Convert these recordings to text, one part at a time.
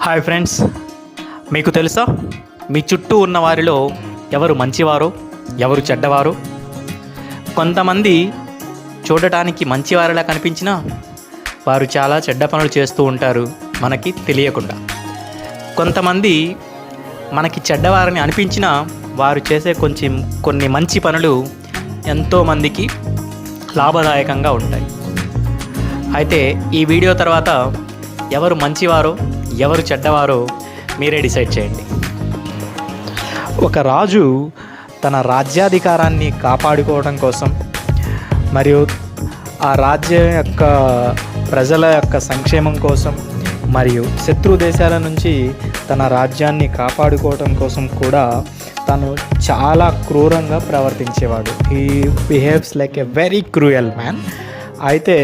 Hi friends, మీకు తెలుసా మీ చుట్టూ ఉన్న వారిలో ఎవరు మంచివారో ఎవరు చెడ్డవారో? కొంతమంది చూడటానికి మంచివారిలా కనిపించినా వారు చాలా చెడ్డ పనులు చేస్తూ ఉంటారు మనకి తెలియకుండా. కొంతమంది మనకి చెడ్డవారని అనిపించినా వారు చేసే కొన్ని మంచి పనులు ఎంతోమందికి లాభదాయకంగా ఉంటాయి. అయితే ఈ వీడియో తర్వాత ఎవరు మంచివారో ఎవరు చెడ్డవారో మీరే డిసైడ్ చేయండి. ఒక రాజు తన రాజ్యాధికారాన్ని కాపాడుకోవడం కోసం మరియు ఆ రాజ్యం యొక్క ప్రజల యొక్క సంక్షేమం కోసం మరియు శత్రు దేశాల నుంచి తన రాజ్యాన్ని కాపాడుకోవడం కోసం కూడా తను చాలా క్రూరంగా ప్రవర్తించేవాడు. He behaves like a very cruel man. అయితే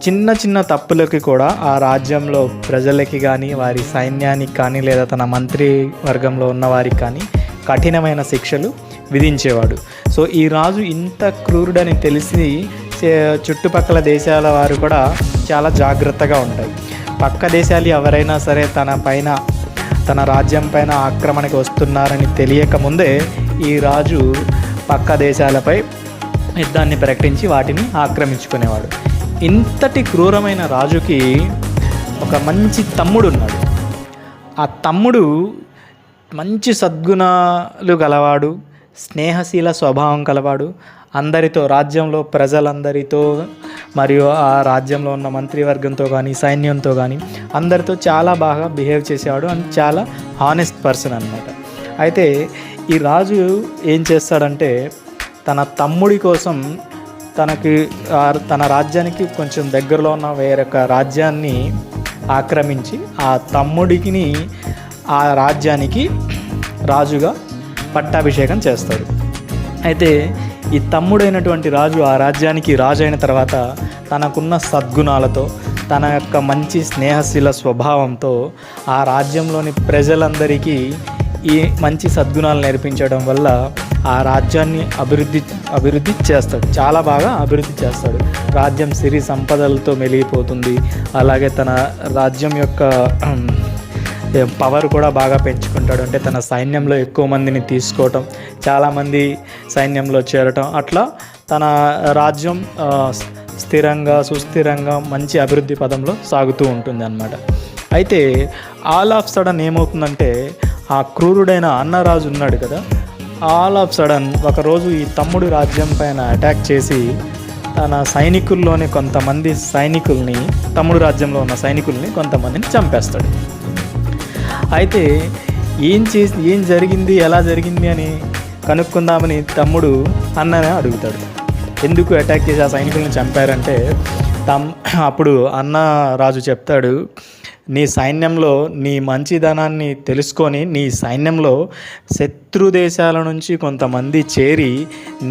చిన్న చిన్న తప్పులకి కూడా ఆ రాజ్యంలో ప్రజలకి కానీ వారి సైన్యానికి కానీ లేదా తన మంత్రి వర్గంలో ఉన్నవారికి కానీ కఠినమైన శిక్షలు విధించేవాడు. సో ఈ రాజు ఇంత క్రూరుడని తెలిసి చుట్టుపక్కల దేశాల వారు కూడా చాలా జాగ్రత్తగా ఉంటాయి. పక్క దేశాలు ఎవరైనా సరే తన రాజ్యం పైన ఆక్రమణకి వస్తున్నారని తెలియకముందే ఈ రాజు పక్క దేశాలపై యుద్ధాన్ని ప్రకటించి వాటిని ఆక్రమించుకునేవాడు. ఇంతటి క్రూరమైన రాజుకి ఒక మంచి తమ్ముడు ఉన్నాడు. ఆ తమ్ముడు మంచి సద్గుణాలు గలవాడు, స్నేహశీల స్వభావం కలవాడు. అందరితో, రాజ్యంలో ప్రజలందరితో మరియు ఆ రాజ్యంలో ఉన్న మంత్రివర్గంతో కానీ సైన్యంతో కానీ అందరితో చాలా బాగా బిహేవ్ చేసేవాడు అండ్ చాలా హానెస్ట్ పర్సన్ అన్నమాట. అయితే ఈ రాజు ఏం చేస్తాడంటే తన తమ్ముడి కోసం తన రాజ్యానికి కొంచెం దగ్గరలో ఉన్న వేరొక రాజ్యాన్ని ఆక్రమించి ఆ తమ్ముడికి ఆ రాజ్యానికి రాజుగా పట్టాభిషేకం చేస్తాడు. అయితే ఈ తమ్ముడైనటువంటి రాజు ఆ రాజ్యానికి రాజు అయిన తర్వాత తనకున్న సద్గుణాలతో తన యొక్క మంచి స్నేహశీల స్వభావంతో ఆ రాజ్యంలోని ప్రజలందరికీ ఈ మంచి సద్గుణాలు నేర్పించడం వల్ల ఆ రాజ్యాన్ని అభివృద్ధి చేస్తాడు. చాలా బాగా అభివృద్ధి చేస్తాడు. రాజ్యం సిరి సంపదలతో మెలిగిపోతుంది. అలాగే తన రాజ్యం యొక్క పవర్ కూడా బాగా పెంచుకుంటాడు. అంటే తన సైన్యంలో ఎక్కువ మందిని తీసుకోవటం, చాలామంది సైన్యంలో చేరటం, అట్లా తన రాజ్యం సుస్థిరంగా మంచి అభివృద్ధి పదంలో సాగుతూ ఉంటుంది అన్నమాట. అయితే ఆల్ ఆఫ్ సడన్ ఏమవుతుందంటే ఆ క్రూరుడైన అన్నరాజు ఉన్నాడు కదా, ఆల్ ఆఫ్ సడన్ ఒకరోజు ఈ తమ్ముడు రాజ్యం పైన అటాక్ చేసి తన సైనికుల్లోని కొంతమంది సైనికుల్ని, తమ్ముడు రాజ్యంలో ఉన్న సైనికుల్ని కొంతమందిని చంపేస్తాడు. అయితే ఏం జరిగింది, ఎలా జరిగింది అని కనుక్కుందామని తమ్ముడు అన్ననే అడుగుతాడు. ఎందుకు అటాక్ చేసి ఆ సైనికుల్ని చంపారంటే అప్పుడు అన్న రాజు చెప్తాడు, నీ సైన్యంలో నీ మంచిదనాన్ని తెలుసుకొని నీ సైన్యంలో శత్రు దేశాల నుంచి కొంతమంది చేరి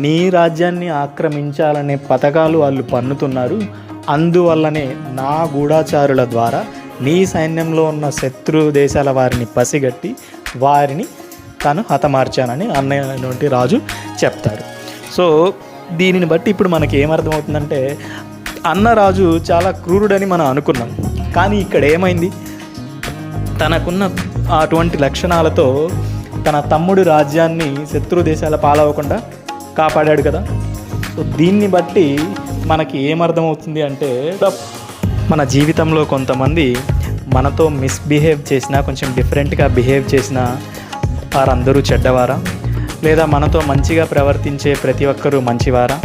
నీ రాజ్యాన్ని ఆక్రమించాలనే పథకాలు వాళ్ళు పన్నుతున్నారు. అందువల్లనే నా గూఢచారుల ద్వారా నీ సైన్యంలో ఉన్న శత్రు దేశాల వారిని పసిగట్టి వారిని తాను హతమార్చానని అన్నటువంటి రాజు చెప్తాడు. సో దీనిని బట్టి ఇప్పుడు మనకి ఏమర్థమవుతుందంటే అన్నరాజు చాలా క్రూరుడని మనం అనుకున్నాం. కానీ ఇక్కడ ఏమైంది, తనకున్న అటువంటి లక్షణాలతో తన తమ్ముడి రాజ్యాన్ని శత్రు దేశాల పాలవకుండా కాపాడాడు కదా. సో దీన్ని బట్టి మనకి ఏమర్థమవుతుంది అంటే మన జీవితంలో కొంతమంది మనతో మిస్బిహేవ్ చేసినా, కొంచెం డిఫరెంట్గా బిహేవ్ చేసినా వారందరూ చెడ్డవారా, లేదా మనతో మంచిగా ప్రవర్తించే ప్రతి ఒక్కరూ మంచివారా?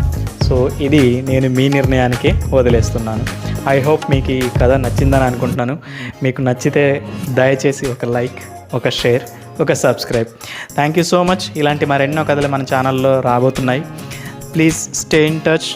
సో ఇది నేను మీ నిర్ణయానికే వదిలేస్తున్నాను. ఐ హోప్ మీకు ఈ కథ నచ్చిందని అనుకుంటున్నాను. మీకు నచ్చితే దయచేసి ఒక లైక్, ఒక షేర్, ఒక subscribe. Thank you so much. ఇలాంటి మరెన్నో కథలు మన ఛానల్లో రాబోతున్నాయి. Please stay in touch.